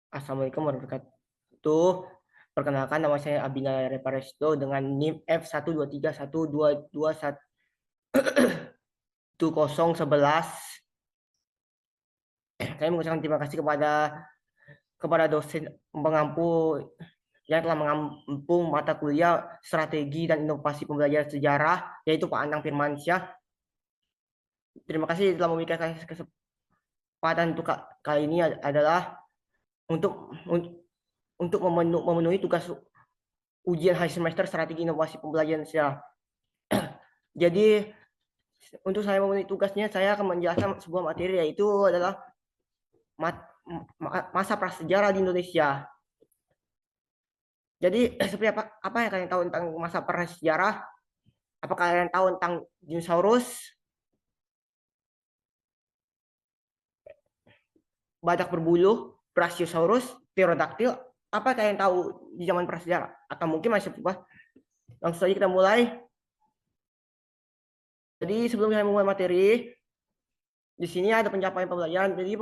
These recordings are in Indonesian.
Assalamualaikum warahmatullahi wabarakatuh. Perkenalkan, nama saya Abinaya Reparesto dengan NIM F123122111. Saya mengucapkan terima kasih kepada dosen pengampu yang telah mengampung mata kuliah Strategi dan Inovasi Pembelajaran Sejarah, yaitu Pak Anang Firmansyah. Terima kasih telah memberikan kesempatan untuk kali ini adalah untuk untuk memenuhi tugas ujian akhir semester Strategi Inovasi Pembelajaran Sejarah. Jadi untuk saya memenuhi tugasnya, saya akan menjelaskan sebuah materi, yaitu adalah masa prasejarah di Indonesia. Jadi seperti apa yang kalian tahu tentang masa prasejarah? Apakah kalian tahu tentang dinosaurus, badak berbulu, Brachiosaurus, Pterodactyl? Apa kalian tahu di zaman prasejarah? Atau mungkin masih lupa? Langsung saja kita mulai. Jadi sebelum saya memulai materi, di sini ada pencapaian pembelajaran. Jadi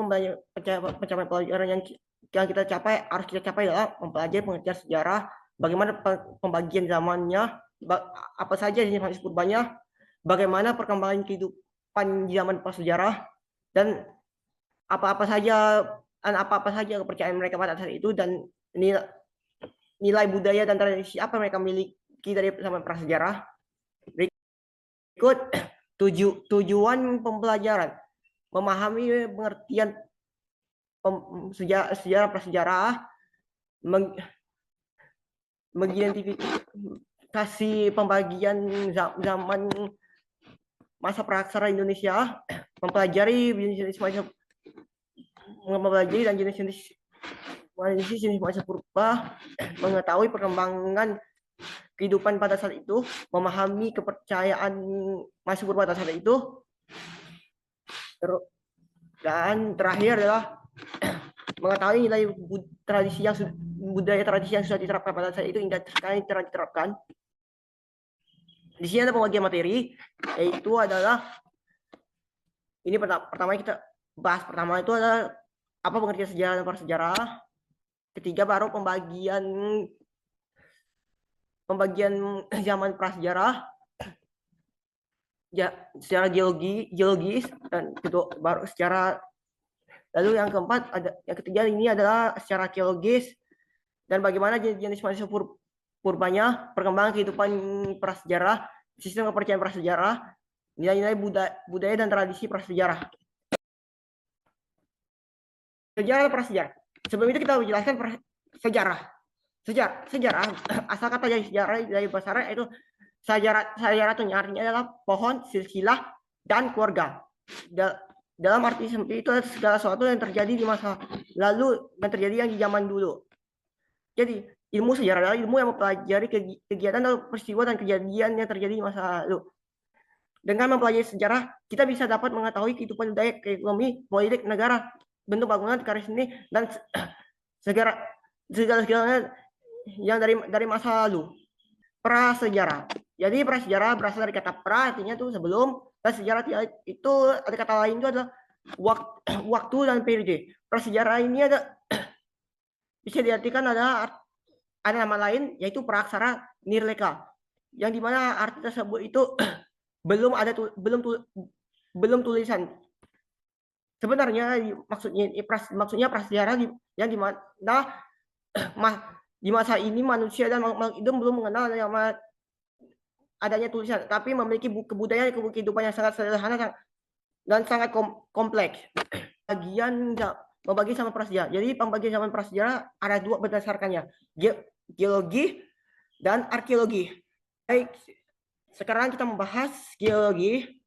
pencapaian pembelajaran yang kita capai, harus kita capai adalah mempelajari pengertian sejarah, bagaimana pembagian zamannya, apa saja jenis manusia purbanya, bagaimana perkembangan kehidupan di zaman prasejarah, dan apa-apa saja kepercayaan mereka pada saat itu, dan nilai budaya dan tradisi apa mereka miliki dari zaman prasejarah. Berikut tujuan pembelajaran: memahami pengertian sejarah prasejarah, mengidentifikasi pembagian zaman masa prasejarah Indonesia, mempelajari jenis-jenis manusia purba, mengetahui perkembangan kehidupan pada saat itu, memahami kepercayaan manusia purba pada saat itu, dan terakhir adalah mengetahui nilai budaya tradisi yang sudah diterapkan pada saat itu hingga sekarang diterapkan. Di sini ada pembagian materi, yaitu adalah ini pertama kita bahas. Pertama itu adalah apa pengertian sejarah dan prasejarah. Ketiga baru pembagian zaman prasejarah secara geologis, dan kedua baru secara. Lalu yang keempat yang ketiga ini adalah secara arkeologis, dan bagaimana jenis manusia purbanya, perkembangan kehidupan prasejarah, sistem kepercayaan prasejarah, nilai-nilai budaya dan tradisi prasejarah. Sejarah prasejarah. Sebelum itu kita menjelaskan sejarah. Sejarah asal kata dari sejarah dari bahasa Arab itu sejarah itu artinya adalah pohon, silsilah, dan keluarga. Dalam arti sempit itu segala sesuatu yang terjadi di masa lalu dan terjadi yang di zaman dulu. Jadi ilmu sejarah adalah ilmu yang mempelajari kegiatan atau peristiwa dan kejadian yang terjadi di masa lalu. Dengan mempelajari sejarah, kita bisa dapat mengetahui kehidupan budaya, ekonomi, politik, negara, bentuk bangunan, karya seni, dan segala-galanya yang dari masa lalu. Prasejarah. Jadi prasejarah berasal dari kata pra, artinya itu sebelum, dan sejarah itu ada kata lain itu adalah waktu dan periode. Prasejarah ini bisa diartikan ada nama lain, yaitu praksara nirleka, yang dimana arti tersebut itu belum tulisan. Sebenarnya maksudnya prasejarah yang dimana di masa ini manusia dan makhluk hidup belum mengenal adanya tulisan, tapi memiliki kebudayaan kehidupan yang sangat sederhana dan sangat kompleks. Membagi zaman prasejarah. Jadi pembagian zaman prasejarah ada dua berdasarkannya, geologi dan arkeologi. Baik, sekarang kita membahas geologi.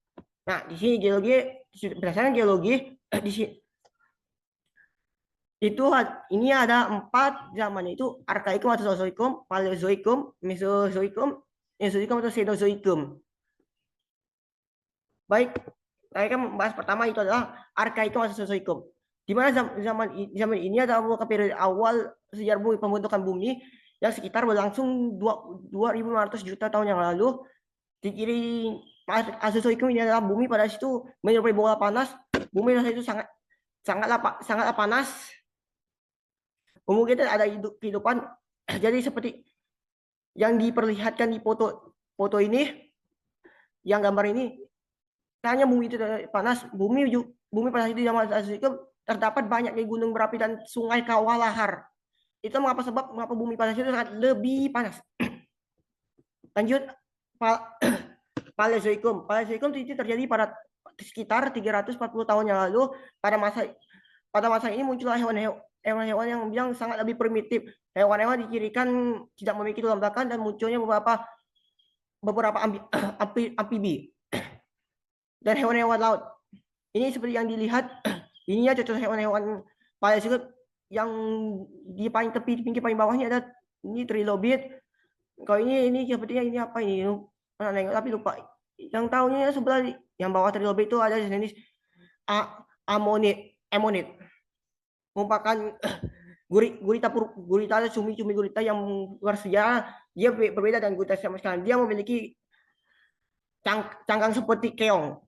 Nah, di sini geologi berdasarkan geologi di sini itu ini ada 4 zaman, yaitu arkaikum atau Mesozoikum, Paleozoikum, Mesozoikum, atau Cenozoikum. Baik, saya akan membahas pertama itu adalah arkaikum atau Mesozoikum. Di mana zaman ini adalah periode awal sejarah bumi, pembentukan bumi yang sekitar berlangsung 2.500 juta tahun yang lalu. Di kiri Mesozoikum ini adalah bumi pada situ menyerupai bola panas. Bumi pada itu sangatlah panas. Memungkinkan ada kehidupan. Jadi seperti yang diperlihatkan di foto ini, yang gambar ini, tanya bumi itu panas, bumi panas itu zaman itu terdapat banyak gunung berapi dan sungai kawah lahar. Itu mengapa bumi panas itu sangat lebih panas. Lanjut, Paleozoikum. Paleozoikum itu terjadi pada sekitar 340 tahun yang lalu. Pada masa ini muncullah hewan-hewan yang sangat lebih primitif. Hewan-hewan dicirikan tidak memiliki tulang belakang dan munculnya beberapa amfibi dan hewan-hewan laut. Ini seperti yang dilihat, ininya contoh hewan-hewan Paleozoikum yang di paling tepi, pinggir paling bawahnya ada ini trilobit. Kalau ini sepertinya ini apa ini? Pernah nengok tapi lupa. Yang tahunya sebelah yang bawah trilobit itu ada jenis amonit. Merupakan gurita ada cumi-cumi gurita yang luar sejarah. Dia berbeda dengan gurita sama sekali. Dia memiliki cangkang seperti keong.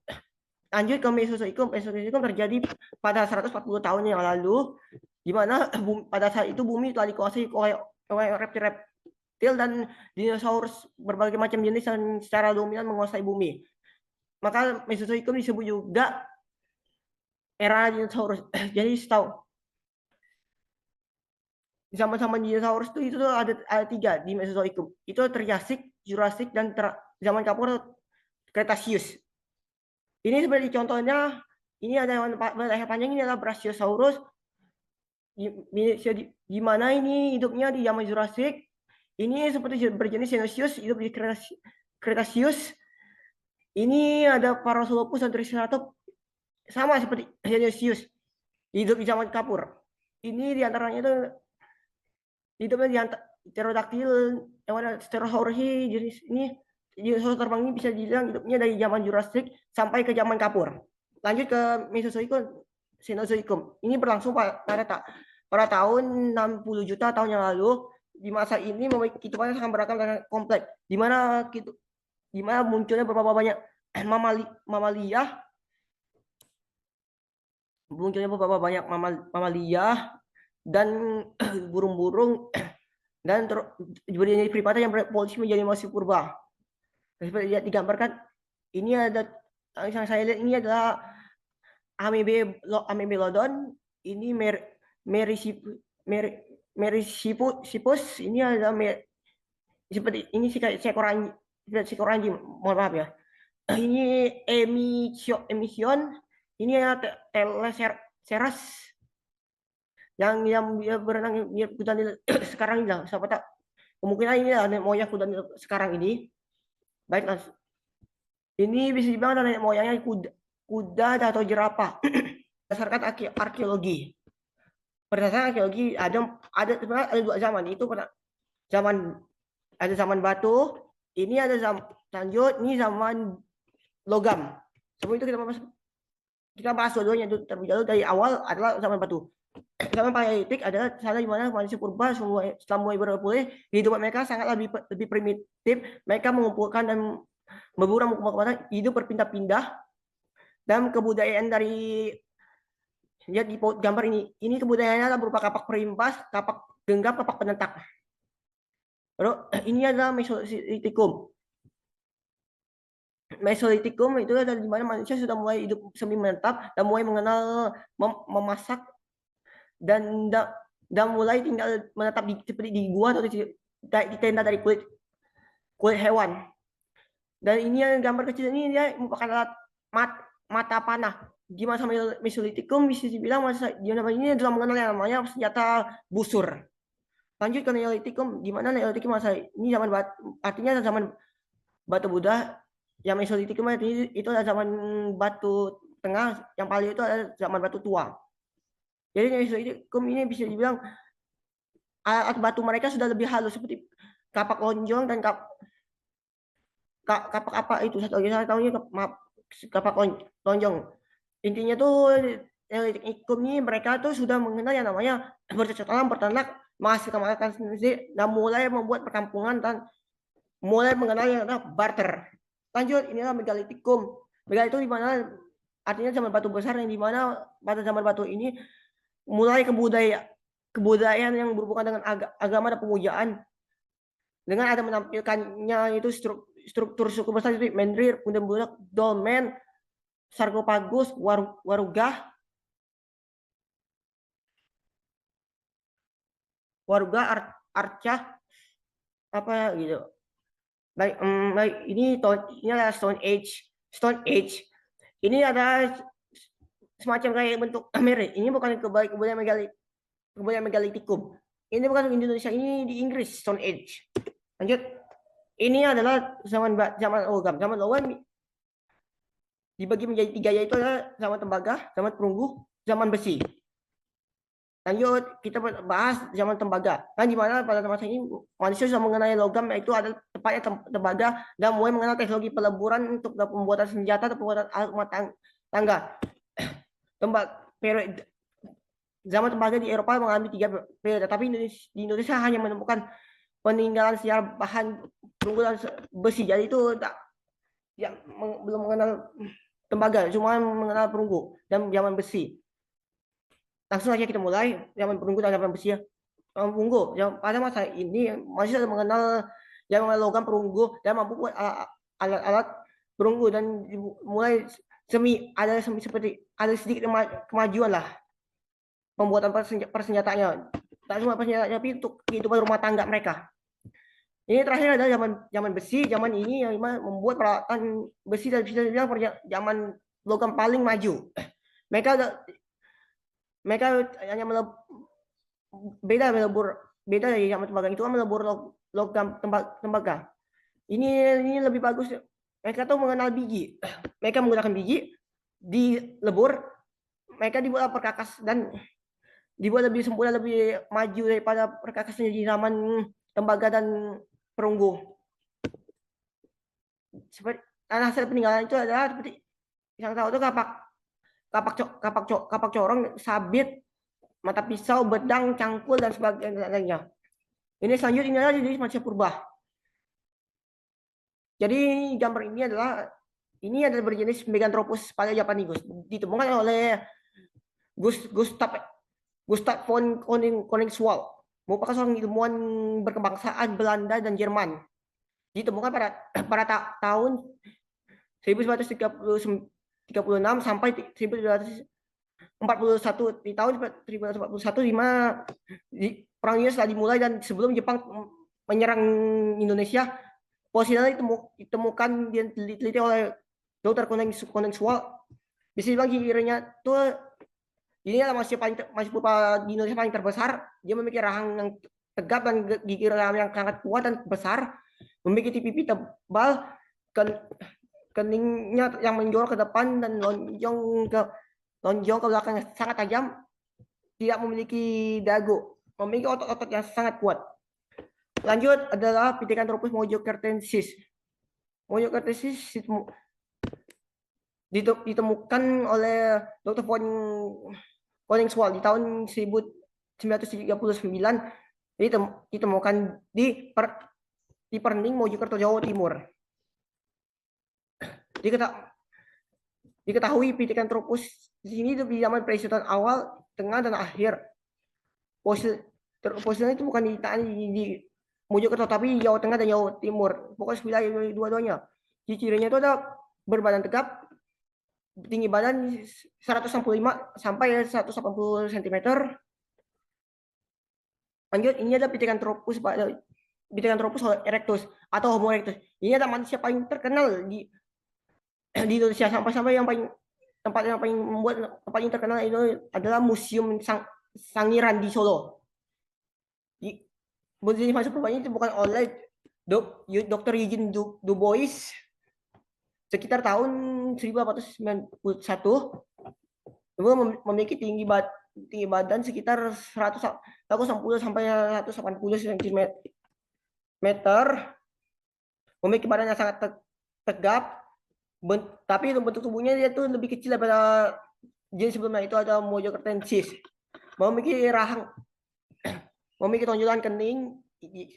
Lanjut ke Mesozoikum. Mesozoikum terjadi pada 140 tahun yang lalu, di mana pada saat itu bumi telah dikuasai oleh reptil dan dinosaurus berbagai macam jenis yang secara dominan menguasai bumi. Maka Mesozoikum disebut juga era dinosaurus. Jadi setahu zaman-zaman dinosaurus itu ada 3 di Mesozoikum. Itu Triasik, Jurassic, dan zaman kapur Cretaceous. Ini seperti contohnya, ini ada hewan leher panjang, ini adalah Brachiosaurus. Di mana ini hidupnya di zaman Jurassic. Ini seperti berjenis Cenoceus, hidup di Cretaceous. Ini ada Parasaurolophus dan Triceratops, sama seperti Cenoceus, hidup di zaman kapur. Ini diantaranya itu hidupnya di pterodactyl, hewan Stegosaurus jenis ini. Dinosaurus terbang ini bisa dibilang hidupnya dari zaman Jurassic sampai ke zaman kapur. Lanjut ke Mesozoikum, Cenozoikum. Ini berlangsung pada tahun 60 juta tahun yang lalu. Di masa ini kehidupannya sangat beragam dan kompleks. Di mana munculnya beberapa banyak mamalia. Munculnya beberapa banyak mamalia dan burung-burung dan berjenis primata yang berevolusi menjadi manusia purba. Seperti lihat digambarkan, ini ada yang saya lihat ini adalah Amebelodon, ini Merisipus, ini ada seperti ini seekor anjing, mohon maaf ya. Ini emission, ini ada Teleseras yang dia berenang di hutan sekarang ini, siapa tak kemungkinan ini nenek moyang hutan sekarang ini. Baiklah, ini bisa dibilang nenek moyangnya kuda atau jerapah. Berdasarkan arkeologi, ada sebenarnya ada 2 zaman. Itu zaman batu, ini ada lanjut ini zaman logam. Sebelum itu kita bahas dua-duanya terlebih dahulu. Dari awal adalah zaman batu. Zaman Paleolitik adalah sana di mana manusia purba setelah mulai berevolusi, kehidupan mereka sangat lebih primitif. Mereka mengumpulkan dan berburu hidup berpindah-pindah. Dan kebudayaan dari lihat di gambar ini kebudayaannya adalah berupa kapak perimbas, kapak genggam, kapak penentak. Lalu ini adalah Mesolitikum. Mesolitikum itu adalah di mana manusia sudah mulai hidup semi menetap dan mulai mengenal memasak dan mulai tinggal menetap seperti di gua atau di tenda dari kulit hewan. Dan ini yang gambar kecil ini dia merupakan alat mata panah. Di masa Mesolitikum bisa dibilang ini adalah mengenal yang namanya senjata busur. Lanjut ke Neolitikum, di mana Neolitikum masa ini zaman artinya zaman batu Buddha. Yang Mesolitikum itu adalah zaman batu tengah, yang Paleo itu adalah zaman batu tua. Jadi Mesolitikum ini bisa dibilang alat batu mereka sudah lebih halus seperti kapak lonjong dan kapak apa itu satu lagi saya tahunya kapak lonjong. Intinya tuh Neolitikum ini mereka tuh sudah mengenal yang namanya bercocok tanam, berternak, menghasilkan makanan sendiri, dan mulai membuat perkampungan dan mulai mengenal yang namanya barter. Lanjut, inilah Megalitikum. Megal itu di mana artinya zaman batu besar, yang di mana pada zaman batu ini mulai kebudayaan yang berhubungan dengan agama dan pemujaan, dengan ada menampilkannya itu struktur suku besar itu Menrir, Punden Bulak, Dolmen, Sarkopagus, Waruga, Arcah, apa gitu. Baik, ini adalah Stone Age. Ini ada semacam kayak bentuk mirip. Ini bukan kebudayaan megalitikum. Ini bukan Indonesia, ini di Inggris Stone Age. Lanjut. Ini adalah zaman logam. Zaman logam dibagi menjadi 3, yaitu adalah zaman tembaga, zaman perunggu, zaman besi. Lanjut, kita bahas zaman tembaga. Kan di mana pada masa ini manusia sudah mengenai logam, yaitu adalah tepatnya tembaga, dan mulai mengenal teknologi peleburan untuk pembuatan senjata atau pembuatan alat rumah tangga. Periode zaman tembaga di Eropa mengalami 3 periode, tapi di Indonesia hanya menemukan peninggalan sejarah bahan perunggu dan besi. Jadi itu belum mengenal tembaga, cuma mengenal perunggu dan zaman besi. Langsung saja kita mulai zaman perunggu dan zaman besi ya. Perunggu, pada masa ini masih sudah mengenal yang logam perunggu dan mampu buat alat-alat perunggu, dan mulai seperti ada sedikit kemajuan lah pembuatan persenjataannya. Tak cuma persenjataannya, tapi untuk kehidupan rumah tangga mereka. Ini terakhir adalah zaman besi. Zaman ini yang membuat peralatan besi dan bisa dibilang zaman logam paling maju. Mereka hanya beda dari zaman tembaga, itu kan melebur logam tembaga. Ini lebih bagus. Mereka tuh mengenal biji. Mereka menggunakan biji dilebur. Mereka dibuat perkakas dan dibuat lebih sempurna, lebih maju daripada perkakasnya di zaman tembaga dan perunggu. Seperti hasil peninggalan itu adalah seperti yang tahu itu kapak corong, sabit, mata pisau, bedang, cangkul, dan sebagainya. Ini selanjutnya adalah jenis manusia purba. Jadi gambar ini adalah berjenis Meganthropus paleojapanicus, ditemukan oleh Gustav von Koningswald, merupakan seorang ilmuwan berkebangsaan Belanda dan Jerman. Ditemukan pada tahun 1936 sampai 1941. Di tahun 1941 perang dunia setelah dimulai dan sebelum Jepang menyerang Indonesia, fosilnya ditemukan dan diteliti oleh Dr. Koningswald. Bisa dibilang gigirannya tuh ini adalah masih di Indonesia paling terbesar. Dia memiliki rahang yang tegap dan gigi rahang yang sangat kuat dan besar, memiliki pipi tebal, keningnya yang menjorok ke depan dan lonjong ke belakang yang sangat tajam, tidak memiliki dagu, memiliki otot-otot yang sangat kuat. Lanjut adalah Pithecanthropus mojokertensis. Mojokertensis ditemukan oleh Dr. von Koningswald di tahun 1939. Ditemukan di Perning, Mojokerto, Jawa Timur. Diketahui Pithecanthropus di sini di zaman Pleistosen awal, tengah, dan akhir. Fosilnya itu bukan di Mojokerto, tapi di Jawa Tengah dan Jawa Timur. Pokoknya wilayah dua-duanya. Cirinya itu ada berbadan tegap, tinggi badan 165 sampai 180 cm. Lanjut, ini ada Pithecanthropus erectus atau Homo erectus. Ini adalah manusia paling terkenal di Indonesia, sampai yang tempat yang paling terkenal itu adalah Museum Sangiran di Solo. Jenis masuk perubahannya itu bukan oleh Dr. Eugene Dubois sekitar tahun 1891. Memiliki tinggi badan sekitar 110 sampai 180 cm. Memiliki badan yang sangat tegap, tapi bentuk tubuhnya dia tuh lebih kecil daripada jenis sebelumnya, itu ada Mojokertensis. Memiliki tonjolan kening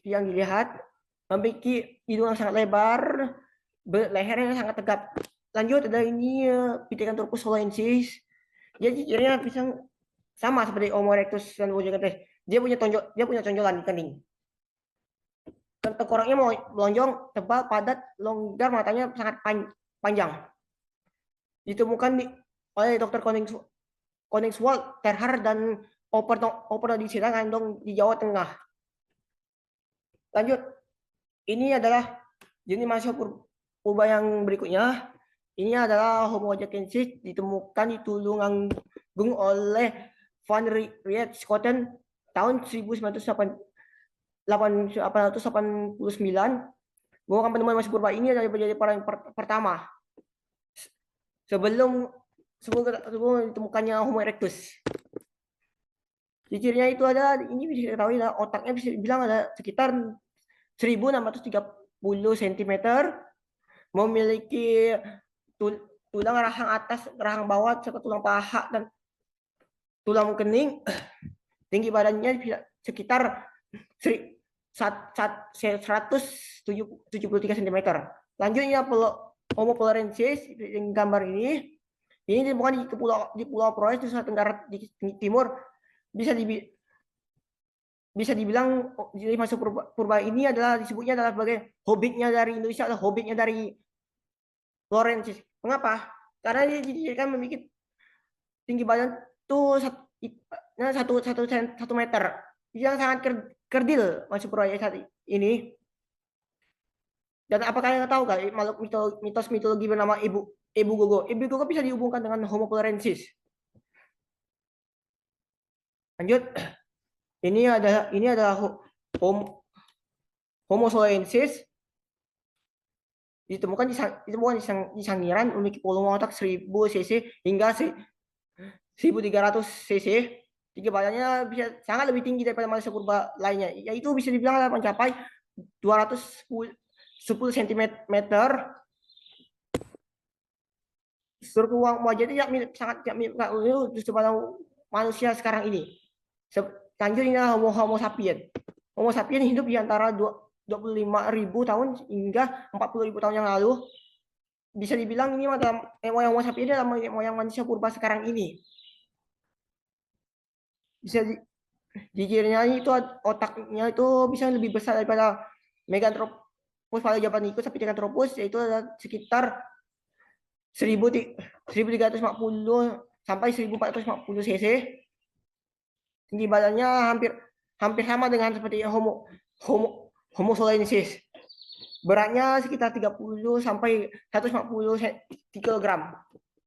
yang dilihat, memiliki hidung yang sangat lebar, leher yang sangat tegap. Lanjut ada ini Pithecanthropus hollensis. Dia cirinya sama seperti Homo erectus dan Bojonegoro. Dia punya tonjolan di kening. Tengkoraknya melonjong, tebal, padat, longgar, matanya sangat panjang. Ditemukan oleh Dr. Koningswald, Terhar, dan Oper di Sirangandong di Jawa Tengah. Lanjut, ini adalah jenis mahasiswa purba yang berikutnya. Ini adalah Homo jacensis, ditemukan di Tulungagung oleh Van Rietschoten tahun 1889. Bahwa penemuan mahasiswa purba ini adalah menjadi para yang pertama sebelum ditemukannya Homo erectus. Cirinya itu ada, ini bisa diketahui lah, otaknya bisa dibilang ada sekitar 1630 cm, memiliki tulang rahang atas, rahang bawah, serta tulang paha dan tulang kening. Tinggi badannya sekitar 173 cm. Lanjutnya Homo florensis yang gambar ini bukan di Pulau Flores, Nusa Tenggara Timur. Bisa dibilang jadi masuk purba ini adalah disebutnya adalah sebagai hobbitnya dari Indonesia, atau hobbitnya dari Florence. Mengapa? Karena dia kan memiliki tinggi badan tuh satu meter, yang sangat kerdil masuk purba saat ini. Dan apakah kalian tahu kan makhluk mitos mitologi bernama Ibu Gogo? Ibu Gogo bisa dihubungkan dengan Homo florensis. Lanjut. Ini adalah Homo florensis, ditemukan di Sangiran, memiliki volume otak 1000 cc hingga 1300 cc. Tinggi badannya bisa sangat lebih tinggi daripada manusia purba lainnya, yaitu bisa dibilang mencapai 210 cm. Struktur wajah itu sangat mirip justru pada manusia sekarang ini. Selanjutnya Homo sapien. Homo sapien hidup di antara 25.000 tahun hingga 40.000 tahun yang lalu. Bisa dibilang ini moyang Homo sapien adalah moyang manusia purba sekarang ini. Bisa cirinya itu otaknya itu bisa lebih besar daripada Meganthropus pada zaman itu, Pithecanthropus, yaitu sekitar 1350 sampai 1450 cc. Tinggi badannya hampir sama dengan seperti Homo florensis. Beratnya sekitar 30 sampai 150 kg.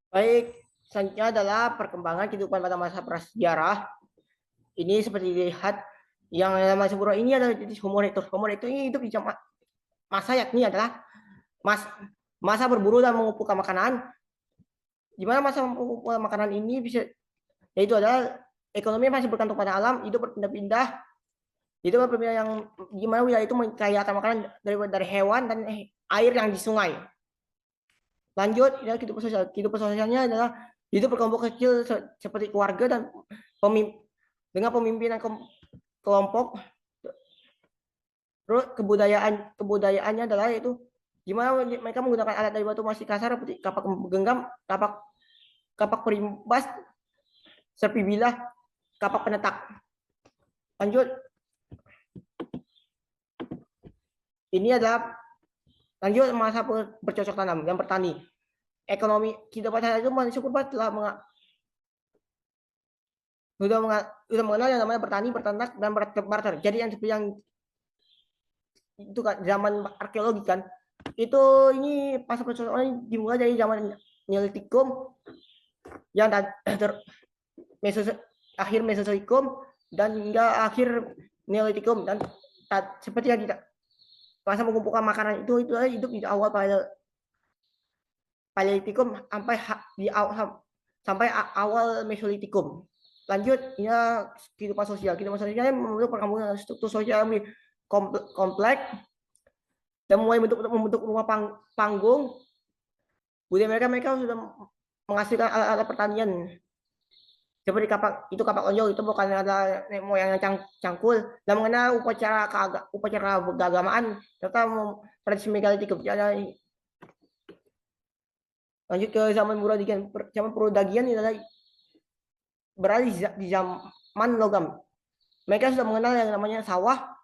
Baik, selanjutnya adalah perkembangan kehidupan pada masa prasejarah. Ini seperti dilihat, yang masa purba ini adalah jenis Homo erectus. Homo erectus ini hidup di masa yakni adalah masa berburu dan mengumpulkan makanan. Di mana masa mengumpulkan makanan ini bisa, yaitu adalah ekonomi masih bergantung pada alam, hidup berpindah-pindah. Itu berbeda yang gimana wilayah itu kaya akan makanan dari hewan dan air yang di sungai. Lanjut, ya, kehidupan sosialnya adalah hidup berkelompok kecil seperti keluarga dan dengan pemimpinan kelompok. Terus kebudayaannya adalah itu gimana mereka menggunakan alat dari batu masih kasar seperti kapak genggam, kapak perimbas, serpi bilah, kapak penetak. Lanjut. Ini adalah lanjut masa bercocok tanam dan bertani. Ekonomi kehidupan saya itu manusia purba telah sudah mengenal yang namanya bertani, berternak, dan barter. Jadi yang seperti yang itu kan zaman arkeologi kan, itu ini masa percocok dimulai dari zaman Neolitikum yang akhir Mesozoikum dan hingga akhir Neolitikum, dan seperti yang kita masa mengumpulkan makanan itu hidup di awal Paleolitikum sampai awal Mesolitikum. Lanjut, ini kehidupan sosial. Kehidupan sosialnya membentuk perkembangan struktur sosial yang kompleks dan mulai membentuk rumah panggung. Budaya mereka sudah menghasilkan alat-alat pertanian seperti kapak lonjong, itu bukan ada moyang yang cangkul, dan mengenal upacara keagamaan serta tradisi megalitikum. Lanjut ke zaman Purwodagian. Zaman Purwodagian adalah berada di zaman logam. Mereka sudah mengenal yang namanya sawah,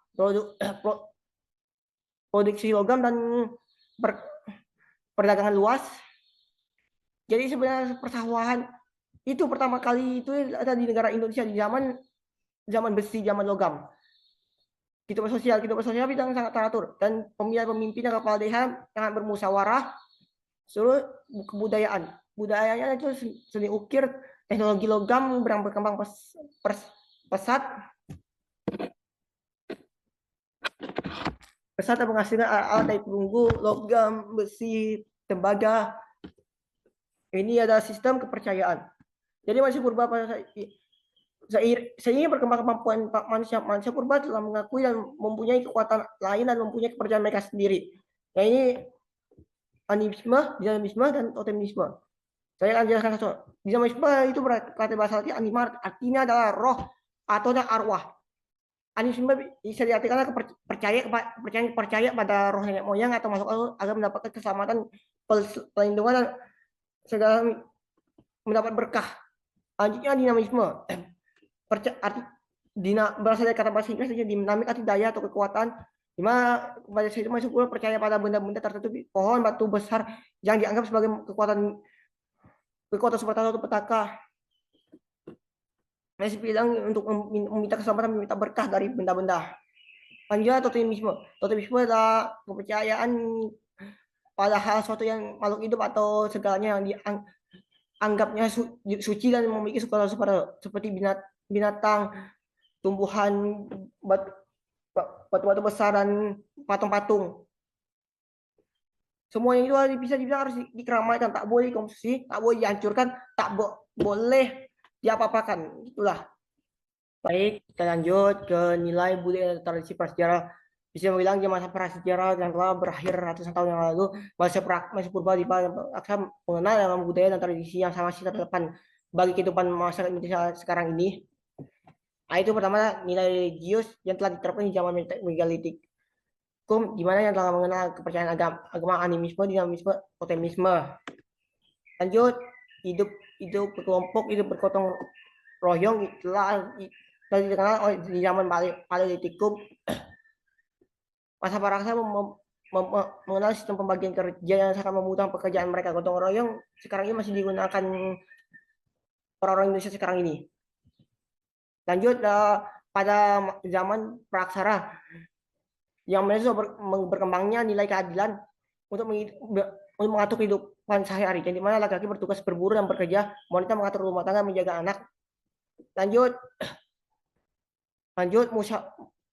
produksi logam dan perdagangan luas. Jadi sebenarnya persawahan itu pertama kali itu ada di negara Indonesia di zaman besi, zaman logam. Kehidupan sosial bidang sangat teratur dan pemilihan pemimpin dan kepala desa sangat bermusyawarah. Seluruh kebudayaan, budayanya itu seni ukir, teknologi logam berkembang pesat dan menghasilkan alat dari perunggu, logam, besi, tembaga. Ini adalah sistem kepercayaan. Jadi masih purba seiring berkembang kemampuan manusia purba telah mengakui dan mempunyai kekuatan lain dan mempunyai kepercayaan mereka sendiri. Nah ini animisme, dinamisme, dan totemisme. Saya akan jelaskan satu. Dinamisme itu berarti bahasa Latin anima, artinya adalah roh atau arwah. Animisme bisa diartikan percaya pada roh nenek moyang atau makhluk Allah agar mendapatkan keselamatan, pelindungan, dan segala mendapat berkah. Selanjutnya dinamisme. Berasal dari kata bahasa Inggris dinamik arti daya atau kekuatan, di mana pada situ masuk pula percaya pada benda-benda tertentu, pohon, batu besar yang dianggap sebagai kekuatan seperti atau petaka. Masih bilang untuk meminta keselamatan, meminta berkah dari benda-benda. Lanjutnya totemisme. Totemisme adalah kepercayaan pada hal suatu yang makhluk hidup atau segalanya yang dianggapnya suci dan memiliki segala seperti binatang, tumbuhan, batu-batu besar, dan patung-patung. Semuanya itu bisa dibilang harus dikeramaikan, tak boleh dikonsumsi, tak boleh dihancurkan, tak boleh diapa-apakan. Itulah. Baik, kita lanjut ke nilai budaya dan tradisi prasejarah. Bisa bilang di masa prasejarah yang telah berakhir ratusan tahun yang lalu, masih purba akan mengenal dalam budaya dan tradisi yang sama masih terdepan bagi kehidupan masyarakat Indonesia sekarang ini. Nah, itu pertama nilai religius yang telah diterapkan di zaman megalitik, di mana yang telah mengenal kepercayaan agama animisme, dinamisme, totemisme. Lanjut, hidup berkelompok, hidup bergotong royong telah dikenal di zaman Paleolitikum. Masa praksasa mengenal sistem pembagian kerja yang sangat memudahkan pekerjaan mereka. Gotong royong sekarang ini masih digunakan orang-orang Indonesia sekarang ini. Lanjut, pada zaman praksara yang berkembangnya nilai keadilan untuk mengatur kehidupan sehari-hari, di mana laki-laki bertugas berburu dan bekerja, wanita mengatur rumah tangga, menjaga anak. Lanjut,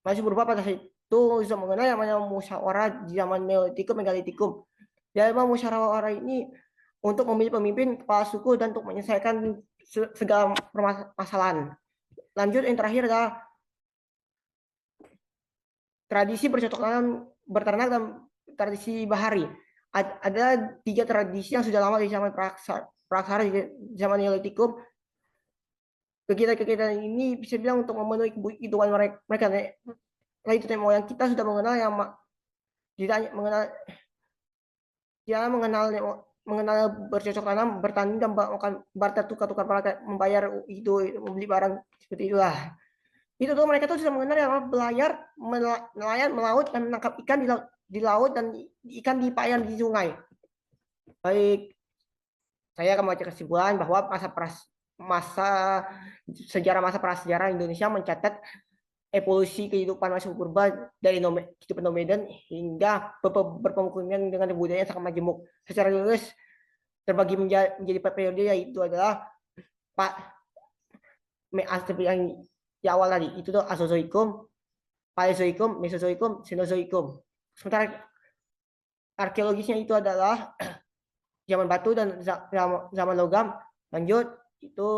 masih berubah pada saat itu bisa mengenal yang namanya musyawarah di zaman Neolitikum, Megalitikum. Dalam musyawarah ini untuk memilih pemimpin, kepala suku, dan untuk menyelesaikan segala permasalahan. Lanjut, yang terakhir adalah tradisi bercocok tanam, berternak, dan tradisi bahari. Ada 3 tradisi yang sudah lama di zaman praksara di zaman Neolitikum. Kegiatan ini bisa bilang untuk memenuhi kebutuhan mereka. Nah, itu yang kita sudah mengenal yang mengenal bercocok tanam, bertani, dan barter tukar membayar itu, membeli barang seperti itulah. Itu tuh mereka tuh sudah mengenal yang nelayan, melaut, dan menangkap ikan di laut dan ikan di payan di sungai. Baik, saya akan membaca kesimpulan bahwa masa prasejarah Indonesia mencatat evolusi kehidupan masyarakat purba dari kehidupan nomaden hingga berpemukiman dengan budaya yang sangat majemuk. Secara luas terbagi menjadi periode, yaitu adalah seperti yang di awal tadi, itu tuh Asozoikum, Paleozoikum, Mesozoikum, Cenozoikum. Sementara arkeologisnya itu adalah zaman batu dan zaman logam. Lanjut, itu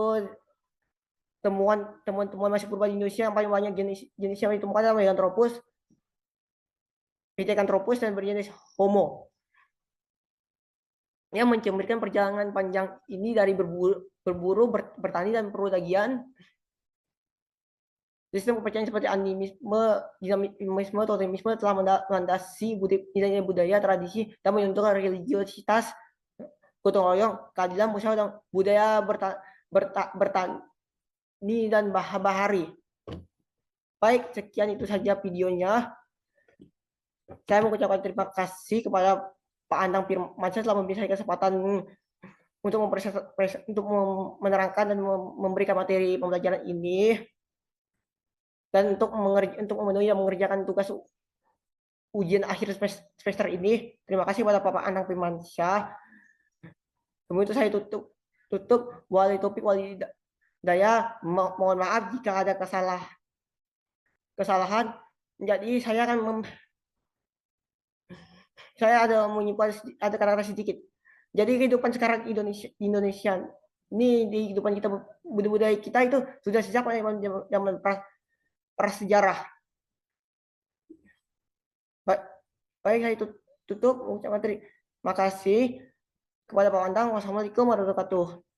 temuan masih purba di Indonesia yang paling banyak jenis yang ditemukan adalah Meganthropus, Pithecanthropus, dan berjenis Homo. Yang mencerminkan perjalanan panjang ini dari berburu, bertani, dan perdagangan. Sistem kepercayaan seperti animisme, dinamisme, totemisme telah melandasi budaya, tradisi, dan menentukan religiositas, gotong royong, keadilan, musyawarah, dan budaya bertani Ni dan Bahari. Baik, sekian itu saja videonya. Saya mengucapkan terima kasih kepada Pak Andang Firmansyah telah memberi saya kesempatan untuk menerangkan dan memberikan materi pembelajaran ini dan untuk memenuhi dan mengerjakan tugas ujian akhir semester ini. Terima kasih kepada Bapak Andang Firmansyah. Kemudian itu saya tutup wali topik wali daya. Mohon maaf jika ada kesalahan. Jadi saya akan saya ada menyimpan ada kata-kata sedikit. Jadi kehidupan sekarang Indonesia ini di kehidupan kita budaya kita itu sudah sejak zaman prasejarah. Baik saya tutup ucapan terima kasih kepada Pak Andang. Wassalamualaikum warahmatullahi wabarakatuh.